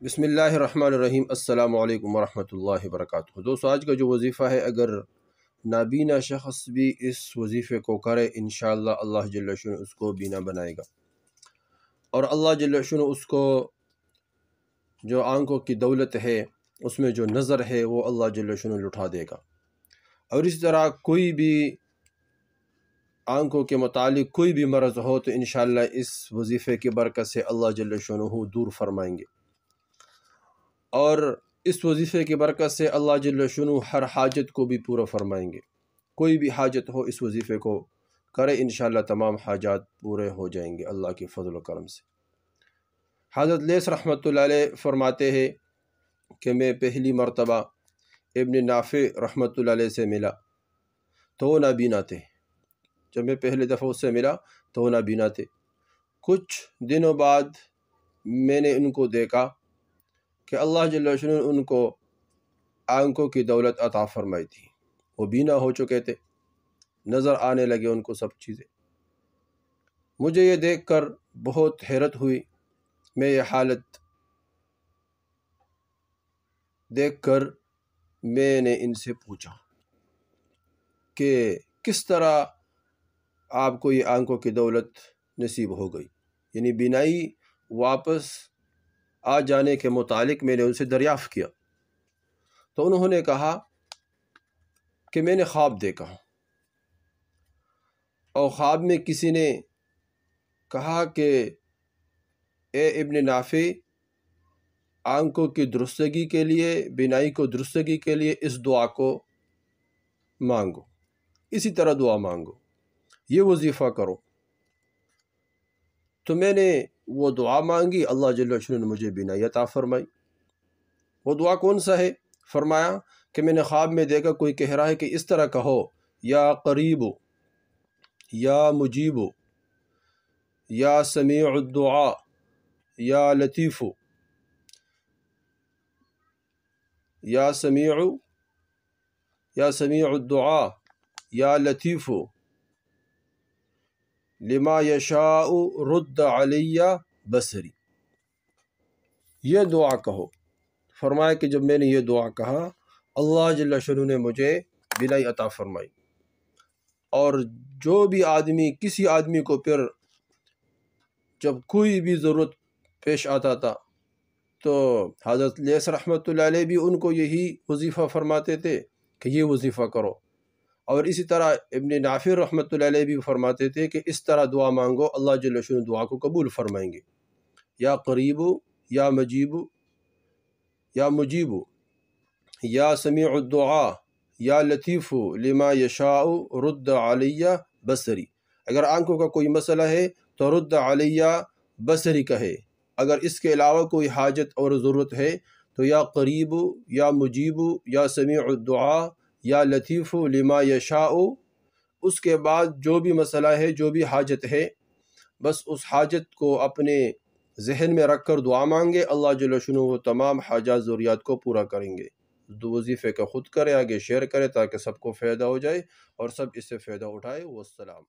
بسم اللہ الرحمن الرحیم۔ السلام علیکم ورحمۃ اللہ وبرکاتہ۔ دوستو، آج کا جو وظیفہ ہے، اگر نابینا شخص بھی اس وظیفے کو کرے، انشاءاللہ اللہ جل شانہ اس کو بینا بنائے گا، اور اللہ جل شانہ اس کو جو آنکھوں کی دولت ہے، اس میں جو نظر ہے، وہ اللہ جل شانہ لٹھا دے گا۔ اور اس طرح کوئی بھی آنکھوں کے متعلق کوئی بھی مرض ہو تو انشاءاللہ اس وظیفے کی برکت سے اللہ جل شانہ دور فرمائیں گے، اور اس وظیفے کی برکت سے اللہ جل شانہ ہر حاجت کو بھی پورا فرمائیں گے۔ کوئی بھی حاجت ہو، اس وظیفے کو کرے، انشاءاللہ تمام حاجات پورے ہو جائیں گے اللہ کے فضل و کرم سے۔ حضرت لیث رحمۃ اللہ علیہ فرماتے ہیں کہ میں پہلی مرتبہ ابن نافع رحمۃ اللہ علیہ سے ملا تو وہ نابینا تھے۔ جب میں پہلی دفعہ اس سے ملا تو وہ نابینا تھے۔ کچھ دنوں بعد میں نے ان کو دیکھا کہ اللہ جل شانہ ان کو آنکھوں کی دولت عطا فرمائی تھی، وہ بینا ہو چکے تھے، نظر آنے لگے ان کو سب چیزیں۔ مجھے یہ دیکھ کر بہت حیرت ہوئی۔ میں یہ حالت دیکھ کر میں نے ان سے پوچھا کہ کس طرح آپ کو یہ آنکھوں کی دولت نصیب ہو گئی، یعنی بینائی واپس آ جانے کے متعلق میں نے ان سے دریافت کیا تو انہوں نے کہا کہ میں نے خواب دیکھا، اور خواب میں کسی نے کہا کہ اے ابن نافع، آنکھوں کی درستگی کے لیے، بینائی کو درستگی کے لیے اس دعا کو مانگو، اسی طرح دعا مانگو، یہ وظیفہ کرو۔ تو میں نے وہ دعا مانگی، اللہ جل شانہ نے مجھے بینائی عطا فرمائی۔ وہ دعا کون سا ہے؟ فرمایا کہ میں نے خواب میں دیکھا کوئی کہہ رہا ہے کہ اس طرح کہو، یا قریب، یا مجیب، یا سمیع الدعاء، یا لطیف، یا سمیع الدعاء، یا لطیف، لما یشاء رد علی بصری۔ یہ دعا کہو۔ فرمایا کہ جب میں نے یہ دعا کہا، اللہ جل شانہ نے مجھے بینائی عطا فرمائی، اور جو بھی آدمی، کسی آدمی کو پھر جب کوئی بھی ضرورت پیش آتا تھا تو حضرت لیث رحمۃ اللہ علیہ بھی ان کو یہی وظیفہ فرماتے تھے کہ یہ وظیفہ کرو، اور اسی طرح ابن نافع رحمۃ اللہ علیہ بھی فرماتے تھے کہ اس طرح دعا مانگو، اللہ جل شانہ دعا کو قبول فرمائیں گے۔ یا قریب، یا مجیب، یا سمیع الدعاء، یا لطیف، لما یشاء رد علی بصری۔ اگر آنکھوں کا کوئی مسئلہ ہے تو رد علی بصری کہے، اگر اس کے علاوہ کوئی حاجت اور ضرورت ہے تو یا قریب، یا مجیب، یا سمیع الدعاء، یا لطیف، لما یشاء۔ اس کے بعد جو بھی مسئلہ ہے، جو بھی حاجت ہے، بس اس حاجت کو اپنے ذہن میں رکھ کر دعا مانگے، اللہ جل شانہ وہ تمام حاجات ضروریات کو پورا کریں گے۔ دو وظیفے کا خود کرے، آگے شیئر کرے تاکہ سب کو فائدہ ہو جائے اور سب اس سے فائدہ اٹھائے۔ والسلام۔